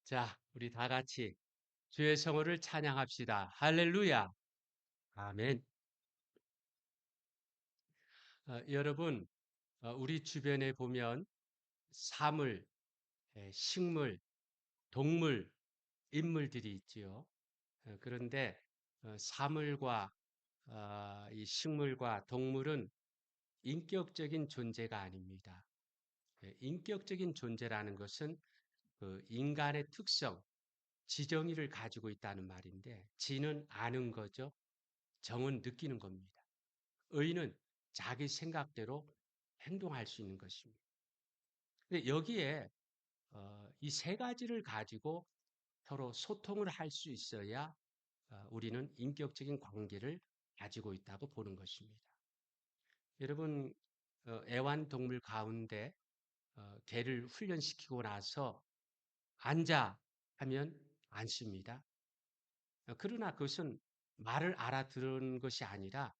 자, 우리 다 같이 주의 성호를 찬양합시다. 할렐루야. 아멘. 여러분, 우리 주변에 보면 사물, 식물, 동물, 인물들이 있지요. 그런데 사물과 이 식물과 동물은 인격적인 존재가 아닙니다. 인격적인 존재라는 것은 그 인간의 특성, 지정의를 가지고 있다는 말인데, 지는 아는 거죠. 정은 느끼는 겁니다. 의는 자기 생각대로 행동할 수 있는 것입니다. 근데 여기에 이 세 가지를 가지고 서로 소통을 할 수 있어야 우리는 인격적인 관계를 가지고 있다고 보는 것입니다. 여러분, 애완동물 가운데 개를 훈련시키고 나서 앉아 하면 앉습니다. 그러나 그것은 말을 알아들은 것이 아니라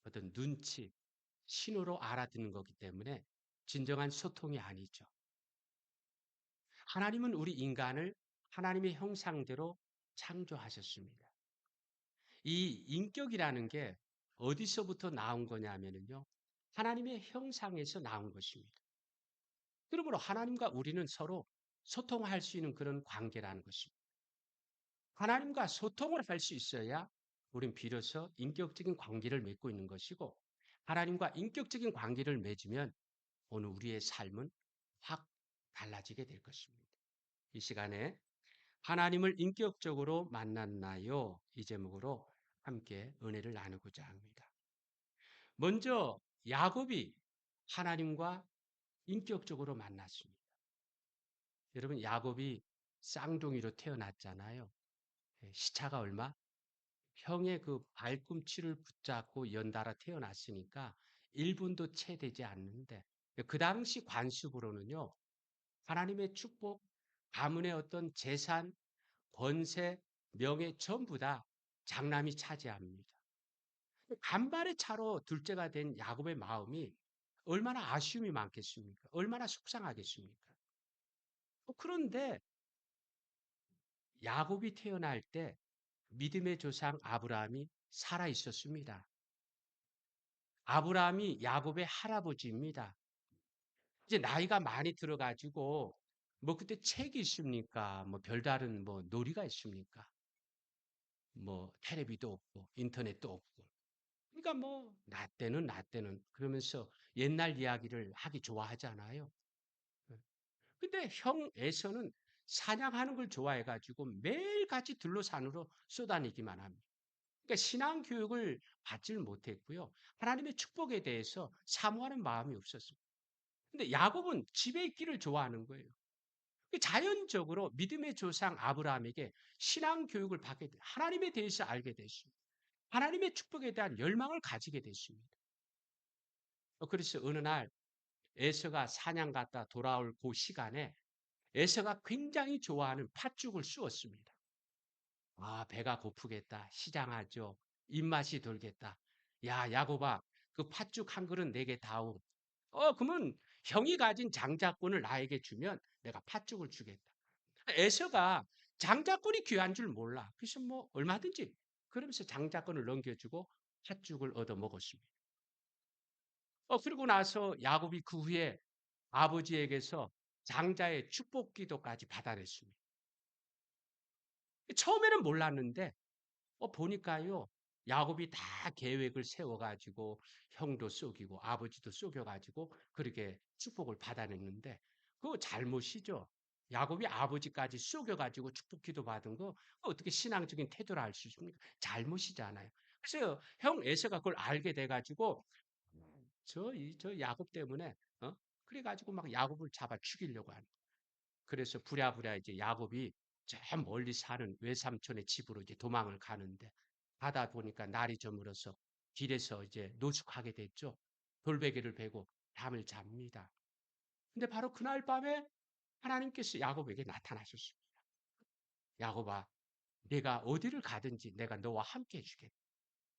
어떤 눈치, 신호로 알아듣는 거기 때문에 진정한 소통이 아니죠. 하나님은 우리 인간을 하나님의 형상대로 창조하셨습니다. 이 인격이라는 게 어디서부터 나온 거냐면요. 하나님의 형상에서 나온 것입니다. 그러므로 하나님과 우리는 서로 소통할 수 있는 그런 관계라는 것입니다. 하나님과 소통을 할 수 있어야 우린 비로소 인격적인 관계를 맺고 있는 것이고, 하나님과 인격적인 관계를 맺으면 오늘 우리의 삶은 확 달라지게 될 것입니다. 이 시간에 하나님을 인격적으로 만났나요? 이 제목으로 함께 은혜를 나누고자 합니다. 먼저 야곱이 하나님과 인격적으로 만났습니다. 여러분, 야곱이 쌍둥이로 태어났잖아요. 시차가 얼마? 형의 그 발꿈치를 붙잡고 연달아 태어났으니까 1분도 채 되지 않는데, 그 당시 관습으로는요, 하나님의 축복, 가문의 어떤 재산, 권세, 명예 전부 다 장남이 차지합니다. 간발의 차로 둘째가 된 야곱의 마음이 얼마나 아쉬움이 많겠습니까? 얼마나 속상하겠습니까? 그런데 야곱이 태어날 때 믿음의 조상 아브라함이 살아 있었습니다. 아브라함이 야곱의 할아버지입니다. 이제 나이가 많이 들어가지고 뭐 그때 책이 있습니까? 뭐 별다른 뭐 놀이가 있습니까? 뭐 텔레비도 없고 인터넷도 없고. 그러니까 뭐 나 때는 그러면서 옛날 이야기를 하기 좋아하잖아요. 예. 근데 형 에서는 사냥하는 걸 좋아해 가지고 매일같이 들로산으로 쏘다니기만 합니다. 그러니까 신앙 교육을 받지를 못했고요. 하나님의 축복에 대해서 사모하는 마음이 없었습니다. 근데 야곱은 집에 있기를 좋아하는 거예요. 자연적으로 믿음의 조상 아브라함에게 신앙 교육을 받게 돼 하나님에 대해서 알게 됐습니다. 하나님의 축복에 대한 열망을 가지게 됐습니다. 그래서 어느 날 에서가 사냥 갔다 돌아올 그 시간에 에서가 굉장히 좋아하는 팥죽을 쑤었습니다. 아, 배가 고프겠다. 시장하죠. 입맛이 돌겠다. 야, 야곱아, 그 팥죽 한 그릇 내게 다오. 그러면 형이 가진 장자권을 나에게 주면 내가 팥죽을 주겠다. 에서가 장자권이 귀한 줄 몰라. 그래서 뭐 얼마든지 그러면서 장자권을 넘겨주고 팥죽을 얻어 먹었습니다. 그리고 나서 야곱이 그 후에 아버지에게서 장자의 축복 기도까지 받아냈습니다. 처음에는 몰랐는데 보니까요. 야곱이 다 계획을 세워가지고 형도 속이고 아버지도 속여가지고 그렇게 축복을 받아냈는데 그거 잘못이죠. 야곱이 아버지까지 속여가지고 축복기도 받은 거 어떻게 신앙적인 태도를 알 수 있습니까? 잘못이잖아요. 그래서 형 에서가 그걸 알게 돼가지고 저 야곱 때문에 그래가지고 막 야곱을 잡아 죽이려고 하는. 그래서 부랴부랴 이제 야곱이 저 멀리 사는 외삼촌의 집으로 이제 도망을 가는데 가다 보니까 날이 저물어서 길에서 이제 노숙하게 됐죠. 돌베개를 베고 잠을 잡니다. 근데 바로 그날 밤에 하나님께서 야곱에게 나타나셨습니다. 야곱아, 네가 어디를 가든지 내가 너와 함께 해주겠다.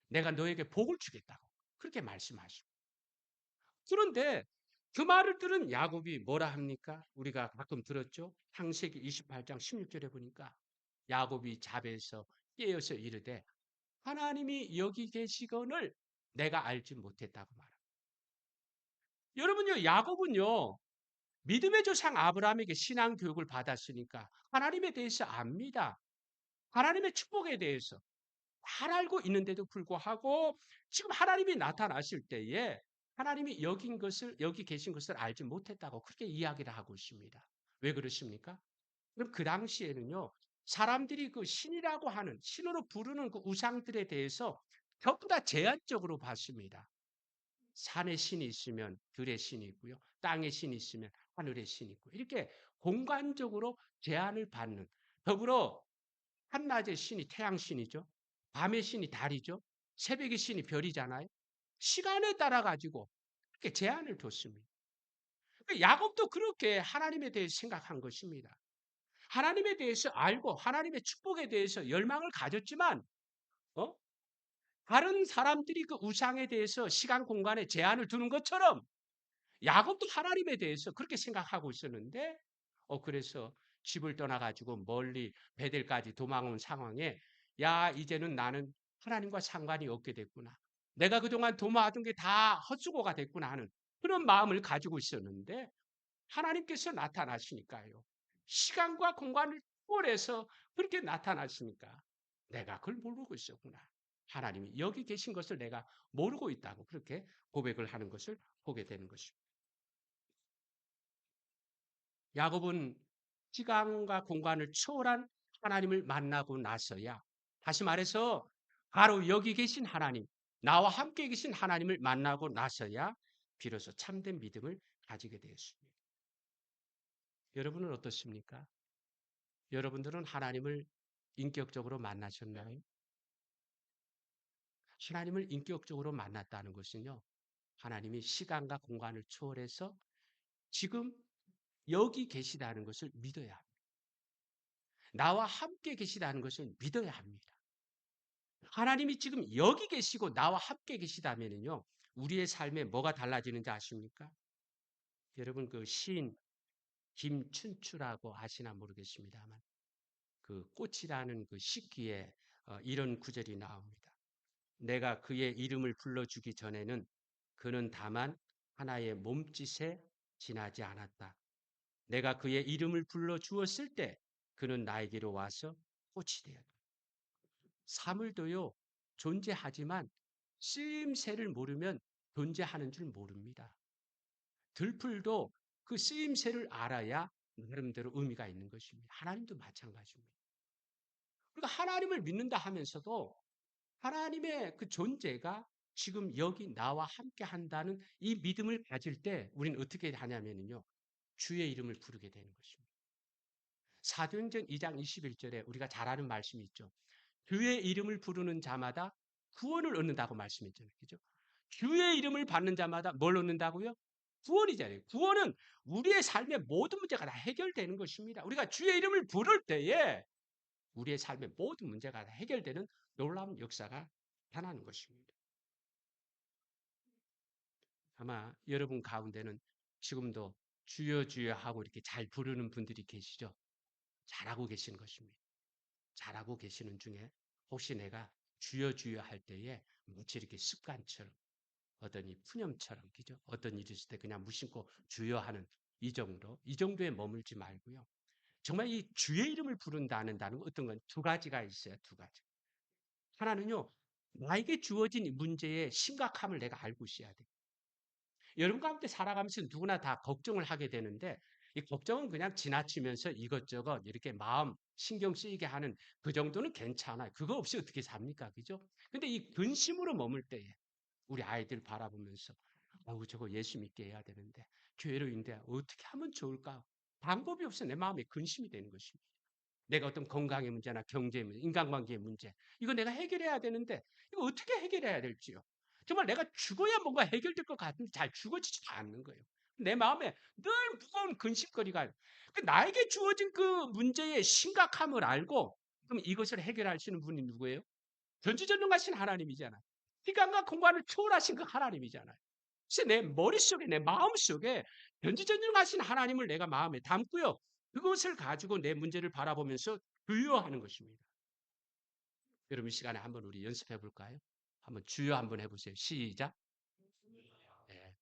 내가 너에게 복을 주겠다고 그렇게 말씀하시고. 그런데 그 말을 들은 야곱이 뭐라 합니까? 우리가 가끔 들었죠. 창세기 28장 16절에 보니까 야곱이 잠에서 깨어서 이르되 하나님이 여기 계시거늘 내가 알지 못했다고 말합니다. 여러분요, 야곱은요, 믿음의 조상 아브라함에게 신앙 교육을 받았으니까 하나님에 대해서 압니다. 하나님의 축복에 대해서 잘 알고 있는데도 불구하고 지금 하나님이 나타나실 때에 하나님이 여기 계신 것을 알지 못했다고 그렇게 이야기를 하고 있습니다. 왜 그러십니까? 그럼 그 당시에는요, 사람들이 그 신이라고 하는, 신으로 부르는 그 우상들에 대해서 전부 다 제한적으로 봤습니다. 산의 신이 있으면 들의 신이 있고요. 땅의 신이 있으면 하늘의 신이 있고. 이렇게 공간적으로 제한을 받는. 더불어 한낮의 신이 태양신이죠. 밤의 신이 달이죠. 새벽의 신이 별이잖아요. 시간에 따라 가지고 이렇게 제한을 뒀습니다. 야곱도 그렇게 하나님에 대해서 생각한 것입니다. 하나님에 대해서 알고 하나님의 축복에 대해서 열망을 가졌지만 어? 다른 사람들이 그 우상에 대해서 시간 공간에 제한을 두는 것처럼 야곱도 하나님에 대해서 그렇게 생각하고 있었는데 그래서 집을 떠나가지고 멀리 베델까지 도망온 상황에 야 이제는 나는 하나님과 상관이 없게 됐구나. 내가 그동안 도모하던 게 다 헛수고가 됐구나 하는 그런 마음을 가지고 있었는데 하나님께서 나타나시니까요. 시간과 공간을 초월해서 그렇게 나타나시니까 내가 그걸 모르고 있었구나. 하나님이 여기 계신 것을 내가 모르고 있다고 그렇게 고백을 하는 것을 보게 되는 것입니다. 야곱은 시간과 공간을 초월한 하나님을 만나고 나서야 다시 말해서 바로 여기 계신 하나님, 나와 함께 계신 하나님을 만나고 나서야 비로소 참된 믿음을 가지게 되었습니다. 여러분은 어떻습니까? 여러분들은 하나님을 인격적으로 만나셨나요? 하나님을 인격적으로 만났다는 것은요. 하나님이 시간과 공간을 초월해서 지금 여기 계시다는 것을 믿어야 합니다. 나와 함께 계시다는 것을 믿어야 합니다. 하나님이 지금 여기 계시고 나와 함께 계시다면요. 우리의 삶에 뭐가 달라지는지 아십니까? 여러분 그 시인 김춘추라고 아시나 모르겠습니다만 그 꽃이라는 그 시기에 이런 구절이 나옵니다. 내가 그의 이름을 불러주기 전에는 그는 다만 하나의 몸짓에 지나지 않았다. 내가 그의 이름을 불러주었을 때 그는 나에게로 와서 꽃이 되었다. 사물도요, 존재하지만 쓰임새를 모르면 존재하는 줄 모릅니다. 들풀도 그 쓰임새를 알아야 나름대로 의미가 있는 것입니다. 하나님도 마찬가지입니다. 그러니까 하나님을 믿는다 하면서도 하나님의 그 존재가 지금 여기 나와 함께 한다는 이 믿음을 가질 때 우리는 어떻게 하냐면요. 주의 이름을 부르게 되는 것입니다. 사도행전 2장 21절에 우리가 잘 아는 말씀이 있죠. 주의 이름을 부르는 자마다 구원을 얻는다고 말씀했잖아요. 그죠? 주의 이름을 받는 자마다 뭘 얻는다고요? 구원이잖아요. 구원은 우리의 삶의 모든 문제가 다 해결되는 것입니다. 우리가 주의 이름을 부를 때에 우리의 삶의 모든 문제가 다 해결되는 놀라운 역사가 나타나는 것입니다. 아마 여러분 가운데는 지금도 주여 주여 하고 이렇게 잘 부르는 분들이 계시죠? 잘하고 계시는 것입니다. 잘하고 계시는 중에 혹시 내가 주여 주여 할 때에 마치 이렇게 습관처럼 어떤 이 푸념처럼 그죠? 어떤 일이 있을 때 그냥 무심코 주여 하는 이 정도에 머물지 말고요. 정말 이 주의 이름을 부른다는 단어가 어떤 건 두 가지가 있어요. 두 가지. 하나는요. 나에게 주어진 문제의 심각함을 내가 알고 있어야 돼. 여러분 가운데 살아가면서 누구나 다 걱정을 하게 되는데 이 걱정은 그냥 지나치면서 이것저것 이렇게 마음 신경 쓰이게 하는 그 정도는 괜찮아요. 그거 없이 어떻게 삽니까? 그죠? 근데 이 근심으로 머물 때에 우리 아이들 바라보면서 저거 예수 믿게 해야 되는데 교회로 인데 어떻게 하면 좋을까? 방법이 없어 내 마음에 근심이 되는 것입니다. 내가 어떤 건강의 문제나 경제의 문제, 인간관계의 문제 이거 내가 해결해야 되는데 이거 어떻게 해결해야 될지요. 정말 내가 죽어야 뭔가 해결될 것 같은데 잘 죽어지지도 않는 거예요. 내 마음에 늘 무거운 근심거리가 나에게 주어진 그 문제의 심각함을 알고 그럼 이것을 해결할 수 있는 분이 누구예요? 전지전능하신 하나님이잖아요. 시간과 공간을 초월하신 그 하나님이잖아요. 그래서 내 머릿속에 내 마음속에 전지전능하신 하나님을 내가 마음에 담고요. 그것을 가지고 내 문제를 바라보면서 주여하는 것입니다. 여러분 이 시간에 한번 우리 연습해 볼까요? 한번 주여 한번 해보세요. 시작. 네,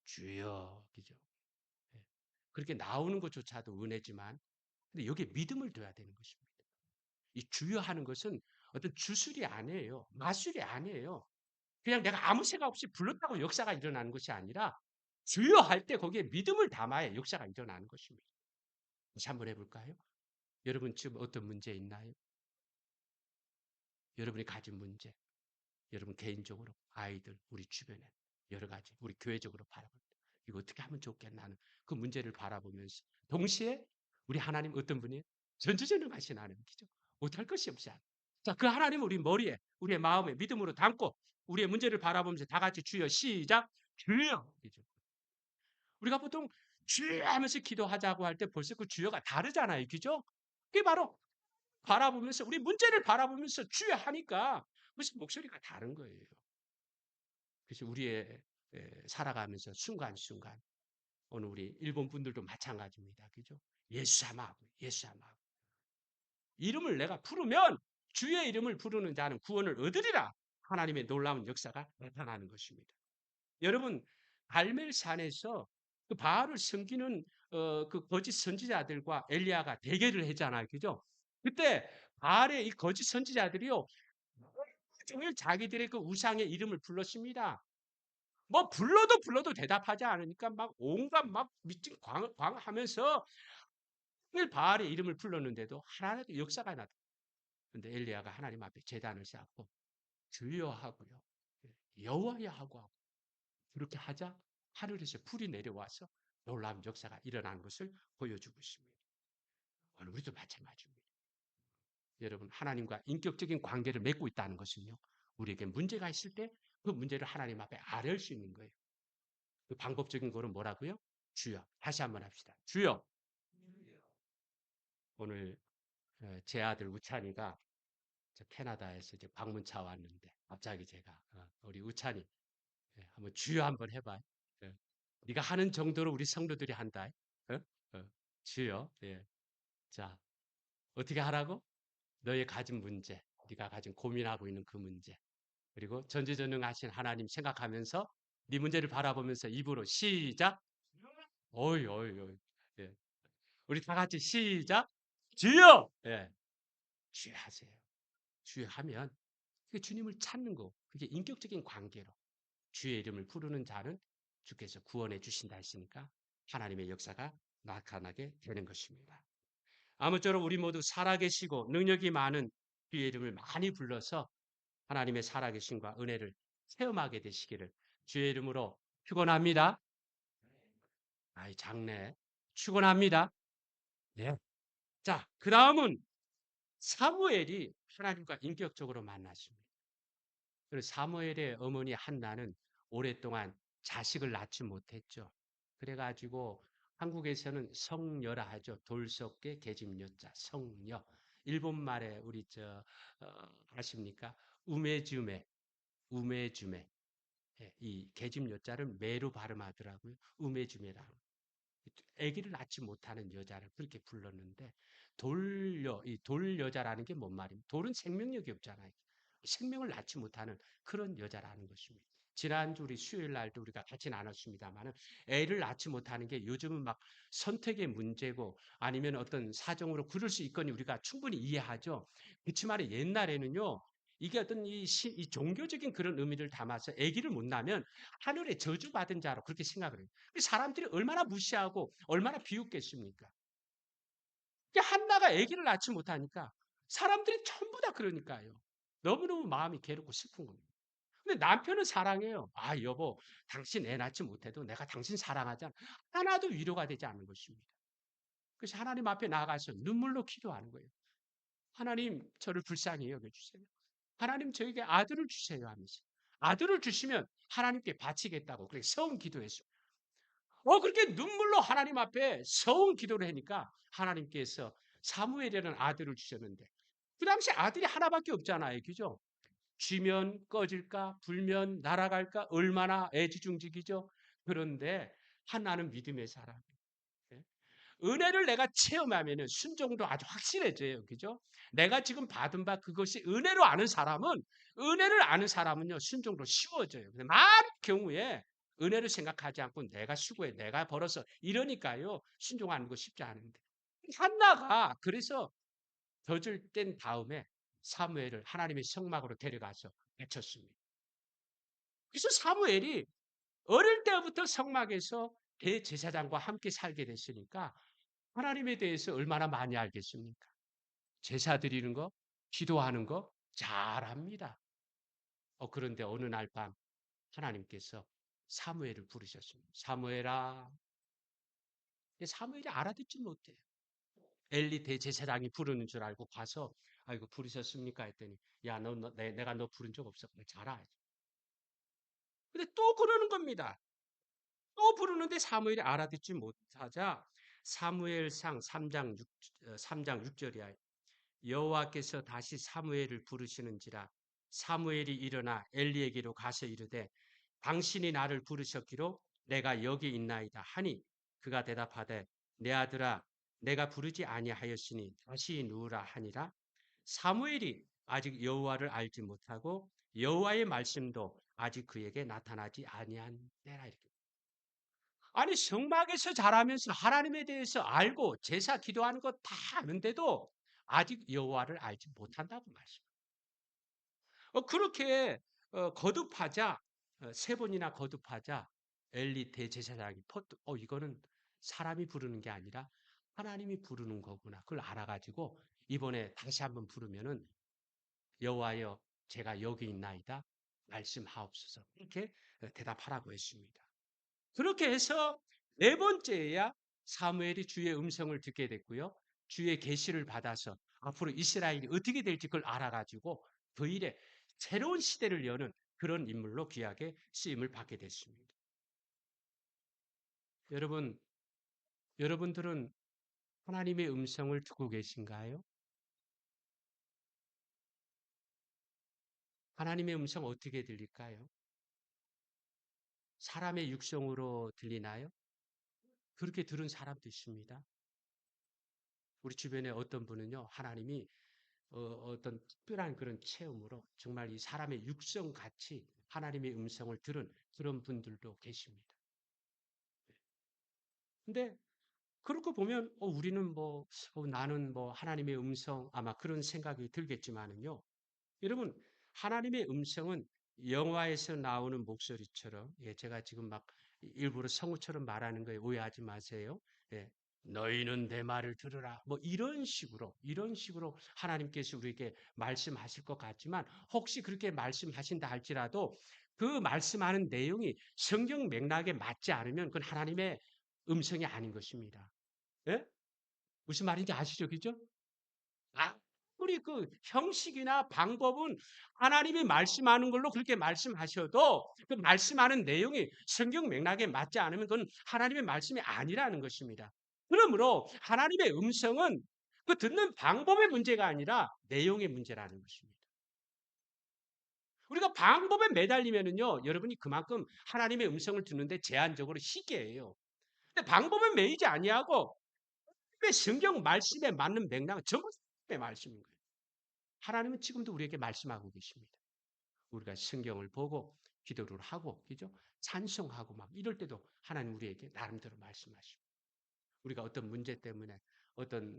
주여. 그죠? 네. 그렇게 나오는 것조차도 은혜지만 근데 여기에 믿음을 둬야 되는 것입니다. 이 주여하는 것은 어떤 주술이 아니에요. 마술이 아니에요. 그냥 내가 아무 생각 없이 불렀다고 역사가 일어나는 것이 아니라 주여할 때 거기에 믿음을 담아야 역사가 일어나는 것입니다. 다시 한번 해볼까요? 여러분 지금 어떤 문제 있나요? 여러분이 가진 문제, 여러분 개인적으로, 아이들, 우리 주변에 여러 가지, 우리 교회적으로 바라볼 때 이거 어떻게 하면 좋겠나 하는 그 문제를 바라보면서 동시에 우리 하나님 어떤 분이에요? 전지전능하신 하나님이죠. 못할 것이 없이 하나님. 자, 그 하나님을 우리 머리에, 우리의 마음에 믿음으로 담고 우리의 문제를 바라보면서 다 같이 주여 시작 주여. 그죠? 우리가 보통 주여 하면서 기도하자고 할 때 벌써 그 주여가 다르잖아요. 그죠? 그게 바로 바라보면서 우리 문제를 바라보면서 주여 하니까 무슨 목소리가 다른 거예요. 그래서 우리의 살아가면서 순간순간 오늘 우리 일본 분들도 마찬가지입니다. 그죠? 예수사마하고 예수사마하고 이름을 내가 부르면 주의 이름을 부르는 자는 구원을 얻으리라. 하나님의 놀라운 역사가 나타나는 것입니다. 여러분 갈멜산에서 그 바알을 섬기는 그 거짓 선지자들과 엘리야가 대결을 했잖아요. 그죠? 그때 바알의 이 거짓 선지자들이요. 종일 자기들의 그 우상의 이름을 불렀습니다. 뭐 불러도 대답하지 않으니까 막 온갖 막 미친 광하면서 바알의 이름을 불렀는데도 하나도 역사가 나타. 근데 엘리야가 하나님 앞에 제단을 쌓고 주여 하고요. 여호와야 하고 그렇게 하자 하늘에서 불이 내려와서 놀라운 역사가 일어나는 것을 보여주고 있습니다. 오늘 우리도 마찬가지입니다. 여러분 하나님과 인격적인 관계를 맺고 있다는 것은요. 우리에게 문제가 있을 때 그 문제를 하나님 앞에 아뢰을 수 있는 거예요. 그 방법적인 거는 뭐라고요? 주여. 다시 한번 합시다. 주여. 오늘 제 아들 우찬이가 저 캐나다에서 이제 방문차 왔는데 갑자기 제가 우리 우찬이 한번 주여 한번 해봐. 네가 하는 정도로 우리 성도들이 한다. 어? 주여. 예. 자 어떻게 하라고? 너의 가진 문제, 네가 가진 고민하고 있는 그 문제, 그리고 전지전능하신 하나님 생각하면서 네 문제를 바라보면서 입으로 시작. 어이 어이 어이. 예. 우리 다 같이 시작. 주여. 예. 주여 하세요. 주여 하면 그게 주님을 찾는 거. 그게 인격적인 관계로 주의 이름을 부르는 자는 주께서 구원해 주신다 했으니까 하나님의 역사가 나타나게 되는 것입니다. 아무쪼록 우리 모두 살아계시고 능력이 많은 주의 이름을 많이 불러서 하나님의 살아계심과 은혜를 체험하게 되시기를 주의 이름으로 축원합니다. 아이 장래 축원합니다. 네. 자, 그다음은 사무엘이 하나님과 인격적으로 만났습니다. 그래서 사무엘의 어머니 한나는 오랫동안 자식을 낳지 못했죠. 그래가지고 한국에서는 성녀라 하죠. 돌석계 계집여자 성녀. 일본 말에 우리 아십니까? 우메주메, 우메주메. 예, 이 계집여자를 매로 발음하더라고요. 우메주메라. 아기를 낳지 못하는 여자를 그렇게 불렀는데 이 돌여자라는 게 뭔 말입니까? 돌은 생명력이 없잖아요. 생명을 낳지 못하는 그런 여자라는 것입니다. 지난주 우리 수요일 날도 우리가 같이 나눴습니다만은 애를 낳지 못하는 게 요즘은 막 선택의 문제고 아니면 어떤 사정으로 그럴 수 있거니 우리가 충분히 이해하죠. 그렇지만 옛날에는요. 이게 어떤 이 종교적인 그런 의미를 담아서 아기를 못 낳으면 하늘에 저주받은 자로 그렇게 생각을 해요. 사람들이 얼마나 무시하고 얼마나 비웃겠습니까? 한나가 아기를 낳지 못하니까 사람들이 전부 다 그러니까요. 너무너무 마음이 괴롭고 슬픈 겁니다. 근데 남편은 사랑해요. 아, 여보, 당신 애 낳지 못해도 내가 당신 사랑하잖아. 하나도 위로가 되지 않는 것입니다. 그래서 하나님 앞에 나아가서 눈물로 기도하는 거예요. 하나님, 저를 불쌍히 여겨주세요. 하나님, 저에게 아들을 주세요 하면서. 아들을 주시면 하나님께 바치겠다고 그렇게 서운 기도했어요. 그렇게 눈물로 하나님 앞에 서운 기도를 하니까 하나님께서 사무엘이라는 아들을 주셨는데 그 당시 아들이 하나밖에 없잖아요. 그죠? 쥐면 꺼질까? 불면 날아갈까? 얼마나 애지중지기죠? 그런데 하나는 믿음의 사람. 예? 은혜를 내가 체험하면은 순종도 아주 확실해져요. 그죠? 내가 지금 받은 바 그것이 은혜로 아는 사람은, 은혜를 아는 사람은요, 순종도 쉬워져요. 근데 많은 경우에 은혜를 생각하지 않고 내가 수고해, 내가 벌어서 이러니까요, 순종하는 거 쉽지 않은데. 한나가 그래서 젖을 뗀 다음에 사무엘을 하나님의 성막으로 데려가서 바쳤습니다. 그래서 사무엘이 어릴 때부터 성막에서 대제사장과 함께 살게 됐으니까 하나님에 대해서 얼마나 많이 알겠습니까? 제사 드리는 거, 기도하는 거 잘합니다. 그런데 어느 날 밤 하나님께서 사무엘을 부르셨습니다. 사무엘아. 사무엘이 알아듣지 못해요. 엘리 대제사장이 부르는 줄 알고 가서 아이고 부르셨습니까? 했더니 야, 내가 너 부른 적 없어. 잘 알지. 근데 또 그러는 겁니다. 또 부르는데 사무엘이 알아듣지 못하자 사무엘상 3장 3장 6절이야. 여호와께서 다시 사무엘을 부르시는지라 사무엘이 일어나 엘리에게로 가서 이르되 당신이 나를 부르셨기로 내가 여기 있나이다 하니 그가 대답하되 내 아들아 내가 부르지 아니하였으니 다시 누우라 하니라. 사무엘이 아직 여호와를 알지 못하고 여호와의 말씀도 아직 그에게 나타나지 아니한 때라. 이렇게. 아니 성막에서 자라면서 하나님에 대해서 알고 제사 기도하는 거 다 아는데도 아직 여호와를 알지 못한다고 말씀. 그렇게 거듭하자 세 번이나 거듭하자 엘리 대제사장이 이거는 사람이 부르는 게 아니라 하나님이 부르는 거구나. 그걸 알아가지고 이번에 다시 한번 부르면은 여호와여 제가 여기 있나이다 말씀하옵소서 이렇게 대답하라고 했습니다. 그렇게 해서 네 번째야 사무엘이 주의 음성을 듣게 됐고요. 주의 계시를 받아서 앞으로 이스라엘이 어떻게 될지 그걸 알아가지고 그 일에 새로운 시대를 여는 그런 인물로 귀하게 쓰임을 받게 됐습니다. 여러분, 여러분들은 하나님의 음성을 듣고 계신가요? 하나님의 음성 어떻게 들릴까요? 사람의 육성으로 들리나요? 그렇게 들은 사람도 있습니다. 우리 주변에 어떤 분은요, 하나님이 어떤 특별한 그런 체험으로 정말 이 사람의 육성 같이 하나님의 음성을 들은 그런 분들도 계십니다. 근데 그렇게 보면 우리는 나는 하나님의 음성 아마 그런 생각이 들겠지만은요. 여러분 하나님의 음성은 영화에서 나오는 목소리처럼 제가 지금 막 일부러 성우처럼 말하는 거에 오해하지 마세요. 예, 너희는 내 말을 들으라. 이런 식으로 하나님께서 우리에게 말씀하실 것 같지만 혹시 그렇게 말씀하신다 할지라도 그 말씀하는 내용이 성경 맥락에 맞지 않으면 그건 하나님의 음성이 아닌 것입니다. 예? 무슨 말인지 아시죠? 그죠? 아무리 그 형식이나 방법은 하나님이 말씀하는 걸로 그렇게 말씀하셔도 그 말씀하는 내용이 성경 맥락에 맞지 않으면 그건 하나님의 말씀이 아니라는 것입니다. 그러므로 하나님의 음성은 그 듣는 방법의 문제가 아니라 내용의 문제라는 것입니다. 우리가 방법에 매달리면은요, 여러분이 그만큼 하나님의 음성을 듣는데 제한적으로 희귀해요. 근데 방법에 매이지 아니하고 왜 성경 말씀에 맞는 맥락은 전부 하나님의 말씀인 거예요. 하나님은 지금도 우리에게 말씀하고 계십니다. 우리가 성경을 보고 기도를 하고, 그죠? 찬송하고 막 이럴 때도 하나님 우리에게 나름대로 말씀하시고, 우리가 어떤 문제 때문에 어떤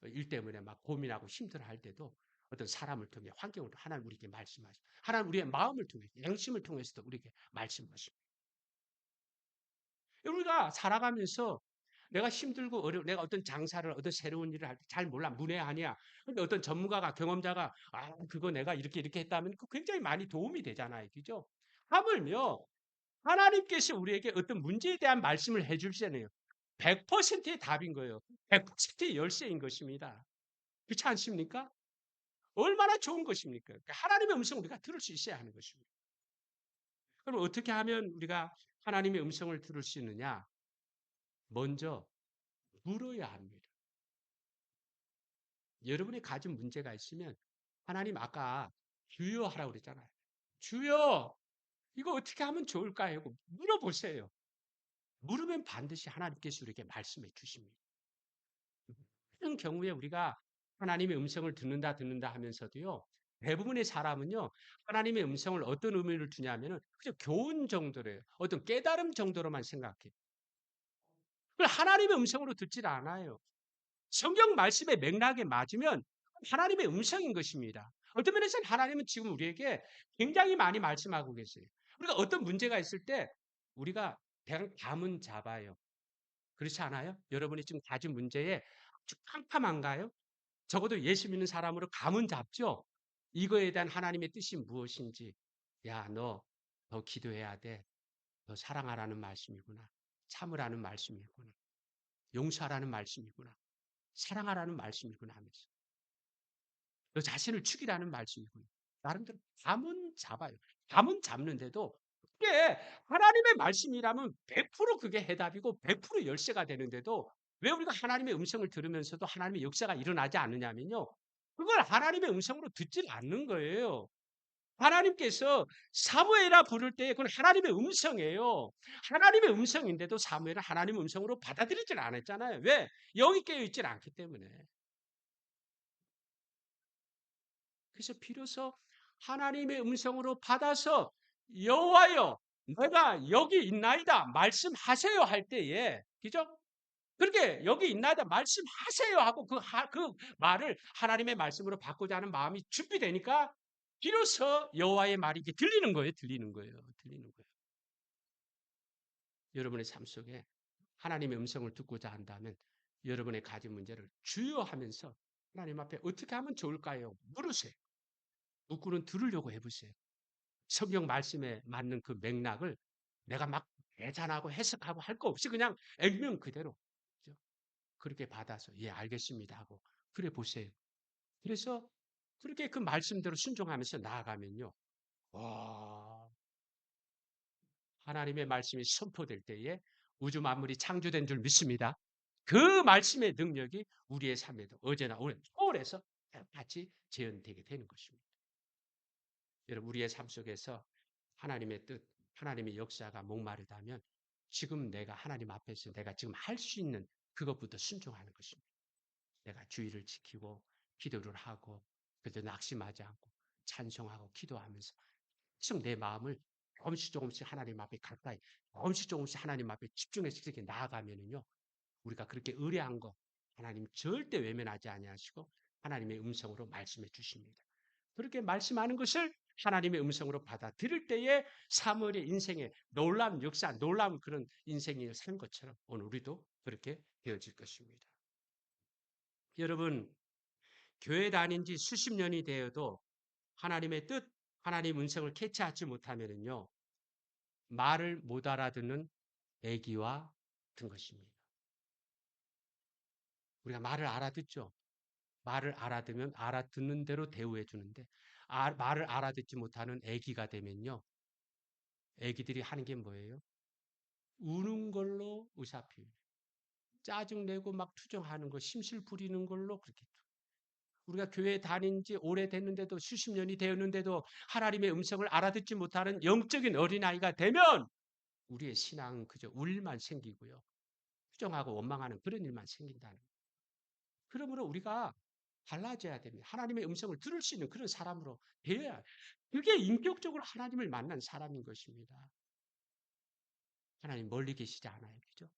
일 때문에 막 고민하고 힘들어할 때도 어떤 사람을 통해 환경을 통해 하나님 우리에게 말씀하시고, 하나님 우리의 마음을 통해 양심을 통해서도 우리에게 말씀하시고, 우리가 살아가면서 내가 힘들고 내가 어떤 장사를 어떤 새로운 일을 할 때 잘 몰라 문외한이야. 근데 어떤 전문가가 경험자가 그거 내가 이렇게 했다면 그 굉장히 많이 도움이 되잖아요, 그죠? 하물며 하나님께서 우리에게 어떤 문제에 대한 말씀을 해줄 때는요, 100%의 답인 거예요. 100%의 열쇠인 것입니다. 그렇지 않습니까? 얼마나 좋은 것입니까? 그러니까 하나님의 음성을 우리가 들을 수 있어야 하는 것입니다. 그럼 어떻게 하면 우리가 하나님의 음성을 들을 수 있느냐? 먼저 물어야 합니다. 여러분이 가진 문제가 있으면 하나님 아까 주여 하라고 그랬잖아요. 주여 이거 어떻게 하면 좋을까요? 하고 물어보세요. 물으면 반드시 하나님께서 우리에게 말씀해 주십니다. 그런 경우에 우리가 하나님의 음성을 듣는다 하면서도요. 대부분의 사람은요. 하나님의 음성을 어떤 의미를 두냐면은 그저 교훈 정도래요. 어떤 깨달음 정도로만 생각해요. 그걸 하나님의 음성으로 듣질 않아요. 성경 말씀의 맥락에 맞으면 하나님의 음성인 것입니다. 어떤 면에서는 하나님은 지금 우리에게 굉장히 많이 말씀하고 계세요. 우리가 어떤 문제가 있을 때 우리가 대강 감은 잡아요. 그렇지 않아요? 여러분이 지금 가진 문제에 아주 캄캄한가요? 적어도 예수 믿는 사람으로 감은 잡죠? 이거에 대한 하나님의 뜻이 무엇인지. 야, 너 기도해야 돼. 너 사랑하라는 말씀이구나. 참으라는 말씀이구나. 용서하라는 말씀이구나. 사랑하라는 말씀이구나 하면서. 너 자신을 죽이라는 말씀이구나. 나름대로 감은 잡아요. 감은 잡는데도 그게 하나님의 말씀이라면 100% 그게 해답이고 100% 열쇠가 되는데도 왜 우리가 하나님의 음성을 들으면서도 하나님의 역사가 일어나지 않느냐면요. 그걸 하나님의 음성으로 듣질 않는 거예요. 하나님께서 사무엘아 부를 때 그건 하나님의 음성이에요. 하나님의 음성인데도 사무엘은 하나님의 음성으로 받아들이질 않았잖아요. 왜? 영이 깨어 있질 않기 때문에. 그래서 비로소 하나님의 음성으로 받아서 여호와여 내가 여기 있나이다 말씀하세요 할 때에 그죠? 그렇게 여기 있나이다 말씀하세요 하고 그 말을 하나님의 말씀으로 바꾸자 하는 마음이 준비되니까 비로소 여호와의 말이 이게 들리는 거예요. 들리는 거예요. 들리는 거예요. 여러분의 삶 속에 하나님의 음성을 듣고자 한다면 여러분의 가진 문제를 주요하면서 하나님 앞에 어떻게 하면 좋을까요? 물으세요. 묻고는 들으려고 해보세요. 성경 말씀에 맞는 그 맥락을 내가 막 계산하고 해석하고 할 거 없이 그냥 액면 그대로 그죠? 그렇게 받아서 예 알겠습니다 하고 그래 보세요. 그래서 그렇게 그 말씀대로 순종하면서 나아가면요. 와 하나님의 말씀이 선포될 때에 우주 만물이 창조된 줄 믿습니다. 그 말씀의 능력이 우리의 삶에도 어제나 오늘 초월해서 같이 재현되게 되는 것입니다. 여러분 우리의 삶 속에서 하나님의 뜻, 하나님의 역사가 목마르다면 지금 내가 하나님 앞에서 내가 지금 할 수 있는 그것부터 순종하는 것입니다. 내가 주의를 지키고 기도를 하고 그래도 낙심하지 않고 찬송하고 기도하면서 계속 내 마음을 조금씩 하나님 앞에 가까이 조금씩 하나님 앞에 집중해서 이렇게 나아가면은요 우리가 그렇게 의뢰한 거 하나님 절대 외면하지 아니하시고 하나님의 음성으로 말씀해 주십니다. 그렇게 말씀하는 것을 하나님의 음성으로 받아들일 때에 사무엘의 인생에 놀라운 역사, 놀라운 그런 인생을 산 것처럼 오늘 우리도 그렇게 되어질 것입니다. 여러분, 교회 다닌 지 수십 년이 되어도 하나님의 뜻, 하나님의 음성을 캐치하지 못하면요, 말을 못 알아듣는 애기와 같은 것입니다. 우리가 말을 알아듣죠. 말을 알아들으면 알아듣는 대로 대우해 주는데 말을 알아듣지 못하는 애기가 되면요. 애기들이 하는 게 뭐예요? 우는 걸로 의사표현. 짜증내고 막 투정하는 거, 심술 부리는 걸로 그렇게. 우리가 교회 다닌 지 오래됐는데도 수십 년이 되었는데도 하나님의 음성을 알아듣지 못하는 영적인 어린아이가 되면 우리의 신앙은 그저 울 일만 생기고요. 투정하고 원망하는 그런 일만 생긴다는 거예요. 그러므로 우리가 달라져야 됩니다. 하나님의 음성을 들을 수 있는 그런 사람으로 되어야 그게 인격적으로 하나님을 만난 사람인 것입니다. 하나님 멀리 계시지 않아요. 그죠?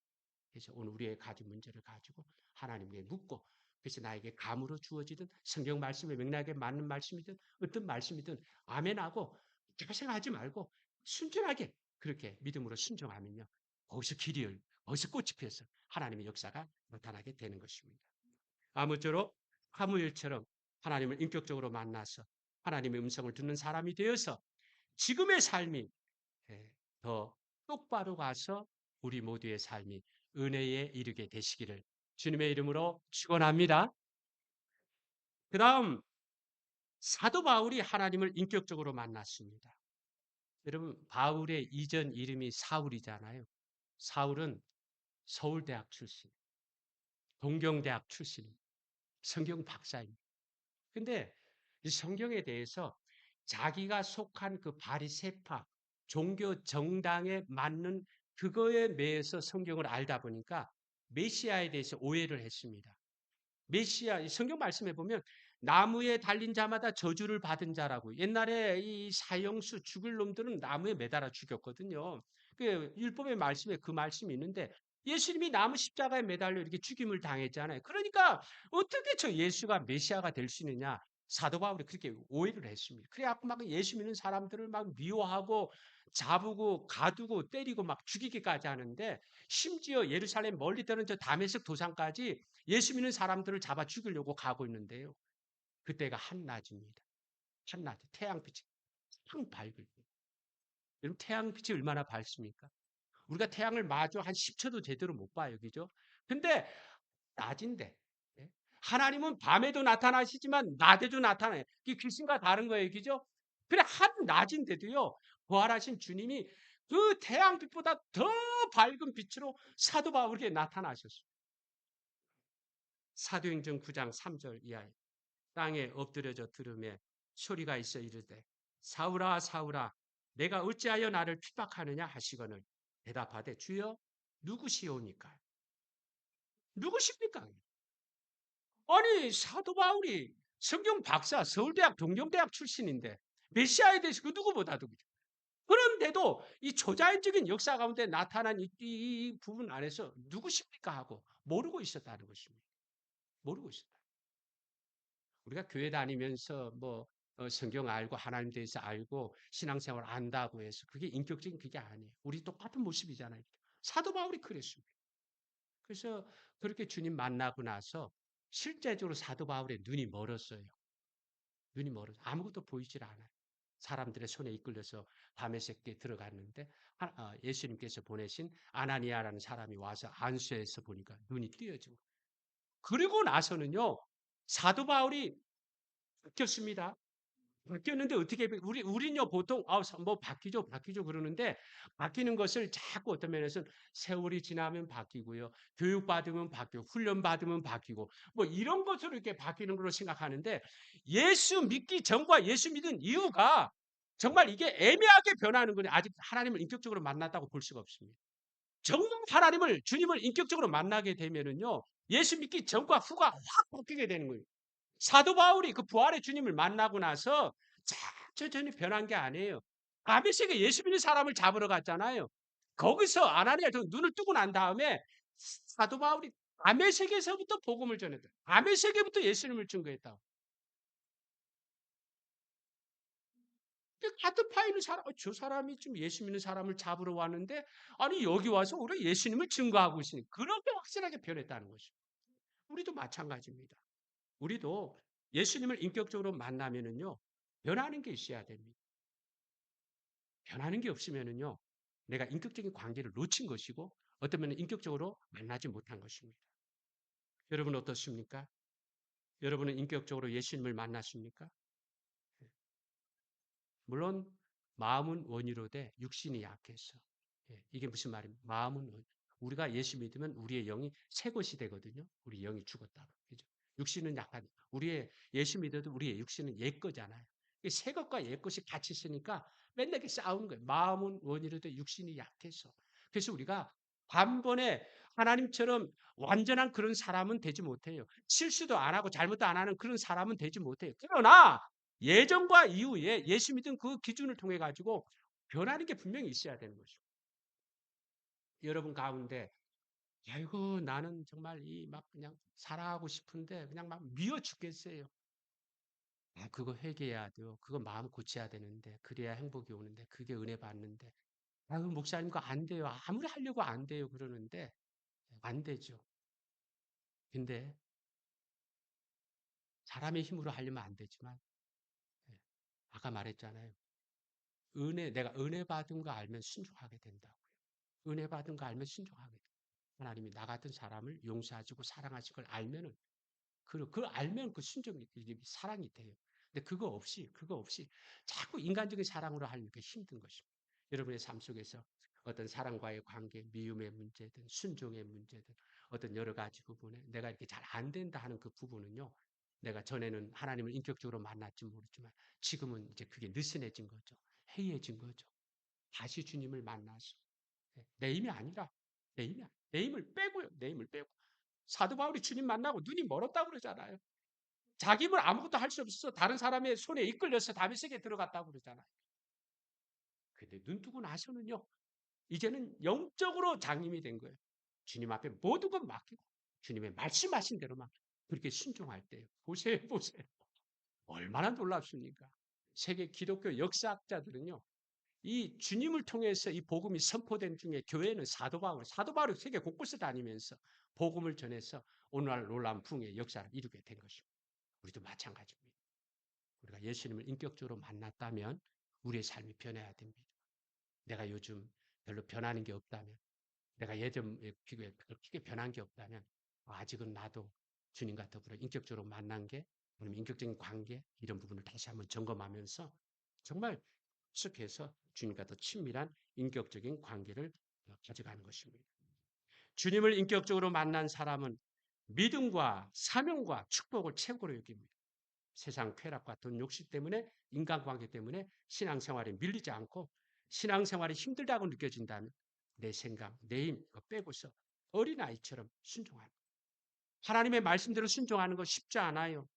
그래서 오늘 우리의 가진 문제를 가지고 하나님께 묻고 그래서 나에게 감으로 주어지든 성경 말씀의 맥락에 맞는 말씀이든 어떤 말씀이든 아멘하고 생각하지 말고 순전하게 그렇게 믿음으로 순종하면요. 거기서 길이 열고 거기서 꽃이 피어서 하나님의 역사가 나타나게 되는 것입니다. 아무쪼록 사무엘처럼 하나님을 인격적으로 만나서 하나님의 음성을 듣는 사람이 되어서 지금의 삶이 더 똑바로 가서 우리 모두의 삶이 은혜에 이르게 되시기를 주님의 이름으로 축원합니다. 그다음 사도 바울이 하나님을 인격적으로 만났습니다. 여러분 바울의 이전 이름이 사울이잖아요. 사울은 서울대학 출신, 동경대학 출신, 성경 박사입니다. 근데 이 성경에 대해서 자기가 속한 그 바리새파 종교 정당에 맞는 그거에 매여서 성경을 알다 보니까 메시아에 대해서 오해를 했습니다. 메시아 성경 말씀해 보면 나무에 달린 자마다 저주를 받은 자라고. 옛날에 이 사형수 죽을 놈들은 나무에 매달아 죽였거든요. 그 율법의 말씀에 그 말씀이 있는데 예수님이 나무 십자가에 매달려 이렇게 죽임을 당했잖아요. 그러니까 어떻게 저 예수가 메시아가 될 수 있느냐? 사도 바울이 그렇게 오해를 했습니다. 그래갖고 막 예수 믿는 사람들을 막 미워하고 잡고 가두고 때리고 막 죽이기까지 하는데 심지어 예루살렘 멀리 떠는 저 다메섹 도상까지 예수 믿는 사람들을 잡아 죽이려고 가고 있는데요. 그때가 한낮입니다. 한낮, 태양빛이 팡 밝을 때. 여러분, 태양빛이 얼마나 밝습니까? 우리가 태양을 마주 한 10초도 제대로 못 봐요. 그죠? 근데 낮인데. 예? 하나님은 밤에도 나타나시지만 낮에도 나타나요. 이게 귀신과 다른 거예요. 그죠? 그래, 한낮인데도요, 부활하신 주님이 그 태양빛보다 더 밝은 빛으로 사도 바울에게 나타나셨어요. 사도행전 9장 3절 이하에. 땅에 엎드려져 들으며 소리가 있어 이르되 사울아 사울아 내가 어찌하여 나를 핍박하느냐 하시거늘 대답하되 주여 누구시오니까 누구십니까? 아니 사도 바울이 성경 박사 서울대학 동경대학 출신인데 메시아에 대해서 그 누구보다도 그런데도 이 초자연적인 역사 가운데 나타난 이 부분 안에서 누구십니까 하고 모르고 있었다는 것입니다. 모르고 있었다. 우리가 교회 다니면서 뭐 성경 알고 하나님 대해서 알고 신앙생활 안다고 해서 그게 인격적인 그게 아니에요. 우리 똑같은 모습이잖아요. 사도 바울이 그랬습니다. 그래서 그렇게 주님 만나고 나서 실제적으로 사도 바울의 눈이 멀었어요. 눈이 멀어서 아무것도 보이질 않아요. 사람들의 손에 이끌려서 다메섹에 들어갔는데 예수님께서 보내신 아나니아라는 사람이 와서 안수해서 보니까 눈이 띄어지고 그리고 나서는요 사도 바울이 바뀌었습니다. 바뀌었는데 어떻게 우리는요 보통 뭐 바뀌죠 그러는데 바뀌는 것을 자꾸 어떤 면에서는 세월이 지나면 바뀌고요 교육 받으면 바뀌고 훈련 받으면 바뀌고 뭐 이런 것으로 이렇게 바뀌는 걸로 생각하는데 예수 믿기 전과 예수 믿은 이유가 정말 이게 애매하게 변하는 거는 아직 하나님을 인격적으로 만났다고 볼 수가 없습니다. 정말 하나님을 주님을 인격적으로 만나게 되면은요 예수 믿기 전과 후가 확 바뀌게 되는 거예요. 사도 바울이 그 부활의 주님을 만나고 나서 천천히 변한 게 아니에요. 다메섹에 예수 믿는 사람을 잡으러 갔잖아요. 거기서 아나니아가 눈을 뜨고 난 다음에 사도 바울이 다메섹에서부터 복음을 전했다. 다메섹에부터 예수님을 증거했다. 가드파 있는 사람, 저 사람이 지금 예수 믿는 사람을 잡으러 왔는데, 아니, 여기 와서 우리 예수님을 증거하고 있으니, 그렇게 확실하게 변했다는 것이죠. 우리도 마찬가지입니다. 우리도 예수님을 인격적으로 만나면은요, 변하는 게 있어야 됩니다. 변하는 게 없으면은요, 내가 인격적인 관계를 놓친 것이고, 어떤 면은 인격적으로 만나지 못한 것입니다. 여러분 어떻습니까? 여러분은 인격적으로 예수님을 만났습니까? 물론, 마음은 원이로되 육신이 약해서. 이게 무슨 말입니까? 마음은 원. 우리가 예수 믿으면 우리의 영이 새 것이 되거든요. 우리 영이 죽었다. 그죠? 육신은 약한, 우리의 예수 믿어도 우리의 육신은 옛 거잖아요. 새 것과 옛 것이 같이 있으니까 맨날 이렇게 싸우는 거예요. 마음은 원이로되 육신이 약해서. 그래서 우리가 단번에 하나님처럼 완전한 그런 사람은 되지 못해요. 실수도 안 하고 잘못도 안 하는 그런 사람은 되지 못해요. 그러나 예전과 이후에 예수 믿은 그 기준을 통해 가지고 변하는 게 분명히 있어야 되는 것이고. 여러분 가운데 아이고 나는 정말 이 막 그냥 살아가고 싶은데 그냥 막 미워 죽겠어요. 그거 회개해야 돼요. 그거 마음 고쳐야 되는데 그래야 행복이 오는데 그게 은혜 받는데 아유 목사님 그거 안 돼요. 아무리 하려고 안 돼요 그러는데 안 되죠. 근데 사람의 힘으로 하려면 안 되지만 예, 아까 말했잖아요. 내가 은혜 받은 거 알면 순종하게 된다고요. 은혜 받은 거 알면 순종하게 돼. 하나님이 나 같은 사람을 용서하시고 사랑하실 걸 알면은 그걸 알면 그 순종이 이게 사랑이 돼요. 근데 그거 없이 자꾸 인간적인 사랑으로 하려니까 힘든 것입니다. 여러분의 삶 속에서 어떤 사랑과의 관계, 미움의 문제든 순종의 문제든 어떤 여러 가지 부분에 내가 이렇게 잘 안 된다 하는 그 부분은요. 내가 전에는 하나님을 인격적으로 만났지 모르지만 지금은 이제 그게 느슨해진 거죠. 해이해진 거죠. 다시 주님을 만나서 내 힘이 아니라 내 힘을 빼고요. 내 힘을 빼고. 사도 바울이 주님 만나고 눈이 멀었다고 그러잖아요. 자기 힘을 아무것도 할 수 없어서 다른 사람의 손에 이끌려서 다메섹에 들어갔다고 그러잖아요. 근데 눈 뜨고 나서는요. 이제는 영적으로 장님이 된 거예요. 주님 앞에 모든 것 맡기고 주님의 말씀하신 대로만 그렇게 순종할 때요. 보세요, 보세요. 얼마나 놀랍습니까? 세계 기독교 역사학자들은요. 이 주님을 통해서 이 복음이 선포된 중에 교회는 사도 바울이 세계 곳곳을 다니면서 복음을 전해서 오늘날 놀라운 풍의 역사를 이루게 된 것입니다. 우리도 마찬가지입니다. 우리가 예수님을 인격적으로 만났다면 우리의 삶이 변해야 됩니다. 내가 요즘 별로 변하는 게 없다면 내가 예전에 비교해 크게 변한 게 없다면 아직은 나도 주님과 더불어 인격적으로 만난 게 아니면 인격적인 관계 이런 부분을 다시 한번 점검하면서 정말 계속해서 주님과 더 친밀한 인격적인 관계를 가져가는 것입니다. 주님을 인격적으로 만난 사람은 믿음과 사명과 축복을 최고로 여깁니다. 세상 쾌락과 돈 욕심 때문에 인간관계 때문에 신앙생활에 밀리지 않고 신앙생활이 힘들다고 느껴진다면 내 생각, 내 힘 빼고서 어린아이처럼 순종하는 거예요. 하나님의 말씀대로 순종하는 거 쉽지 않아요.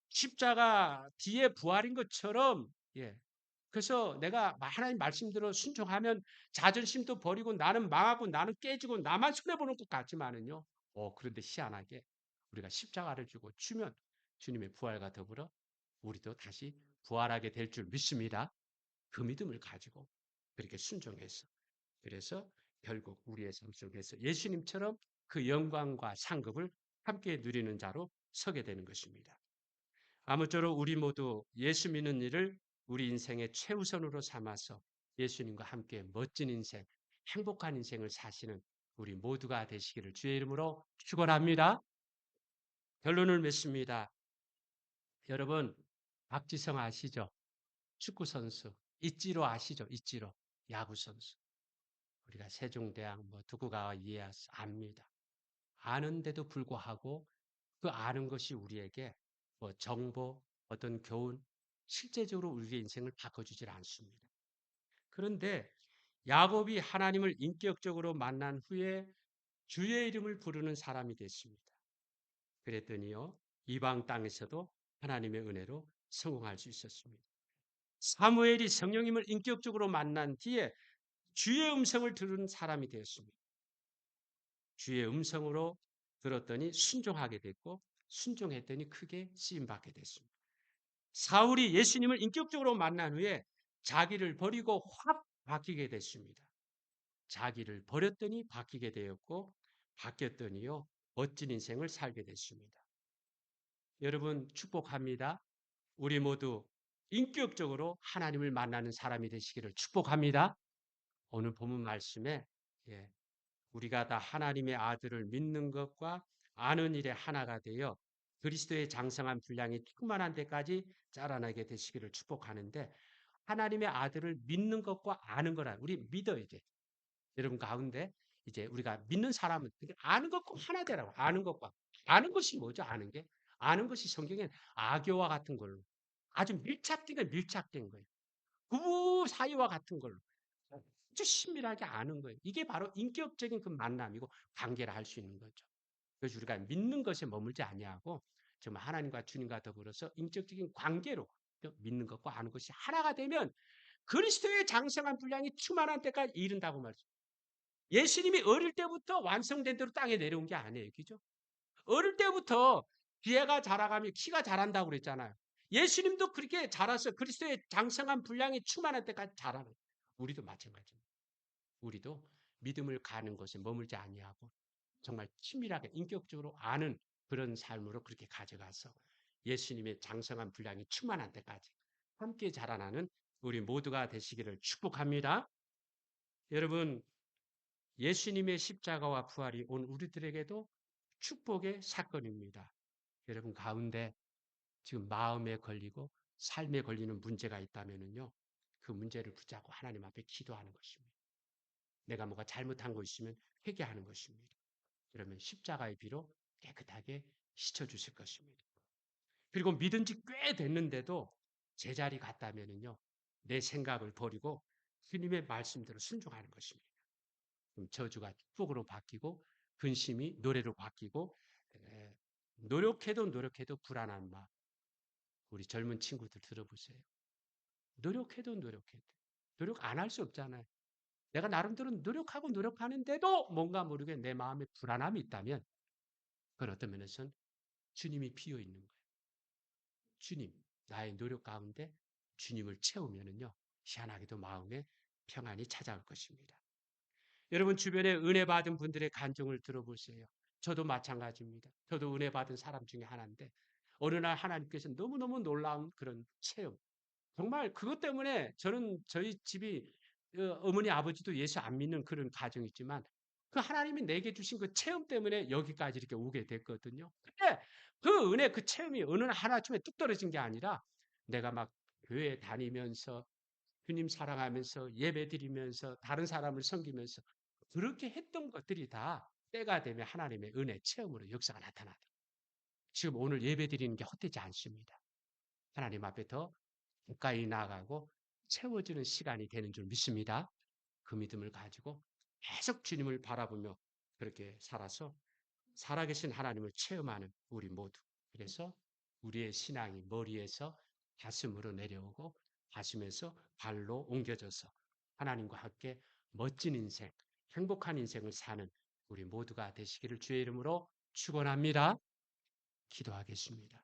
십자가 뒤에 부활인 것처럼 예. 그래서 내가 하나님 말씀대로 순종하면 자존심도 버리고 나는 망하고 나는 깨지고 나만 손해보는 것 같지만은요. 그런데 희한하게 우리가 십자가를 주고 주면 주님의 부활과 더불어 우리도 다시 부활하게 될 줄 믿습니다. 그 믿음을 가지고 그렇게 순종해서 그래서 결국 우리의 삶 속에서 예수님처럼 그 영광과 상급을 함께 누리는 자로 서게 되는 것입니다. 아무쪼록 우리 모두 예수 믿는 일을 우리 인생의 최우선으로 삼아서 예수님과 함께 멋진 인생, 행복한 인생을 사시는 우리 모두가 되시기를 주의 이름으로 축원합니다. 결론을 맺습니다. 여러분 박지성 아시죠? 축구 선수 이찌로 아시죠? 이찌로 야구 선수. 우리가 세종대왕 도쿠가와 이에야스 압니다. 아는데도 불구하고 그 아는 것이 우리에게 정보, 어떤 교훈, 실제적으로 우리의 인생을 바꿔주질 않습니다. 그런데 야곱이 하나님을 인격적으로 만난 후에 주의 이름을 부르는 사람이 됐습니다. 그랬더니요, 이방 땅에서도 하나님의 은혜로 성공할 수 있었습니다. 사무엘이 성령님을 인격적으로 만난 뒤에 주의 음성을 들은 사람이 되었습니다. 주의 음성으로 들었더니 순종하게 됐고 순종했더니 크게 쓰임받게 됐습니다. 사울이 예수님을 인격적으로 만난 후에 자기를 버리고 확 바뀌게 됐습니다. 자기를 버렸더니 바뀌게 되었고 바뀌었더니요 멋진 인생을 살게 됐습니다. 여러분 축복합니다. 우리 모두 인격적으로 하나님을 만나는 사람이 되시기를 축복합니다. 오늘 본문 말씀에 우리가 다 하나님의 아들을 믿는 것과 아는 일에 하나가 되어 그리스도의 장성한 분량이 충만한 데까지 자라나게 되시기를 축복하는데 하나님의 아들을 믿는 것과 아는 거라 우리 믿어야 돼. 여러분 가운데 이제 우리가 믿는 사람은 아는 것과 하나 되라고. 아는 것과 아는 것이 뭐죠? 아는 게 아는 것이 성경엔 아교와 같은 걸로 아주 밀착된 거예요. 부부 사이와 같은 걸로 아주 친밀하게 아는 거예요. 이게 바로 인격적인 그 만남이고 관계를 할 수 있는 거죠. 그래서 우리가 믿는 것에 머물지 아니하고 정말 하나님과 주님과 더불어서 인격적인 관계로 믿는 것과 아는 것이 하나가 되면 그리스도의 장성한 분량이 충만한 때까지 이른다고 말씀. 예수님이 어릴 때부터 완성된 대로 땅에 내려온 게 아니에요. 그죠? 어릴 때부터 기회가 자라가며 키가 자란다고 그랬잖아요. 예수님도 그렇게 자라서 그리스도의 장성한 분량이 충만할 때까지 자라는 거예요. 우리도 마찬가지입니다. 우리도 믿음을 가는 것에 머물지 아니하고 정말 친밀하게 인격적으로 아는 그런 삶으로 그렇게 가져가서 예수님의 장성한 분량이 충만한 때까지 함께 자라나는 우리 모두가 되시기를 축복합니다. 여러분 예수님의 십자가와 부활이 온 우리들에게도 축복의 사건입니다. 여러분 가운데 지금 마음에 걸리고 삶에 걸리는 문제가 있다면요. 그 문제를 붙잡고 하나님 앞에 기도하는 것입니다. 내가 뭐가 잘못한 거 있으면 회개하는 것입니다. 그러면 십자가의 피로 깨끗하게 씻어주실 것입니다. 그리고 믿은 지 꽤 됐는데도 제자리 갔다면요. 내 생각을 버리고 주님의 말씀대로 순종하는 것입니다. 그럼 저주가 축복으로 바뀌고 근심이 노래로 바뀌고 노력해도 노력해도 불안한 마음. 우리 젊은 친구들 들어보세요. 노력해도 노력해도 노력 안 할 수 없잖아요. 내가 나름대로 노력하고 노력하는데도 뭔가 모르게 내 마음에 불안함이 있다면 그건 어떤 면에서는 주님이 비어 있는 거예요. 주님, 나의 노력 가운데 주님을 채우면은요, 희한하게도 마음에 평안이 찾아올 것입니다. 여러분 주변에 은혜 받은 분들의 간증을 들어보세요. 저도 마찬가지입니다. 저도 은혜 받은 사람 중에 하나인데 어느 날 하나님께서 너무너무 놀라운 그런 체험. 정말 그것 때문에 저는 저희 집이 어머니 아버지도 예수 안 믿는 그런 가정이 있지만 그 하나님이 내게 주신 그 체험 때문에 여기까지 이렇게 오게 됐거든요. 근데 그 은혜 그 체험이 어느 날 하나쯤에 뚝 떨어진 게 아니라 내가 막 교회 다니면서 주님 사랑하면서 예배드리면서 다른 사람을 섬기면서 그렇게 했던 것들이 다 때가 되면 하나님의 은혜 체험으로 역사가 나타나다. 지금 오늘 예배드리는 게 헛되지 않습니다. 하나님 앞에 더 가까이 나아가고 채워지는 시간이 되는 줄 믿습니다. 그 믿음을 가지고 계속 주님을 바라보며 그렇게 살아서 살아계신 하나님을 체험하는 우리 모두. 그래서 우리의 신앙이 머리에서 가슴으로 내려오고 가슴에서 발로 옮겨져서 하나님과 함께 멋진 인생, 행복한 인생을 사는 우리 모두가 되시기를 주의 이름으로 축원합니다. 기도하겠습니다.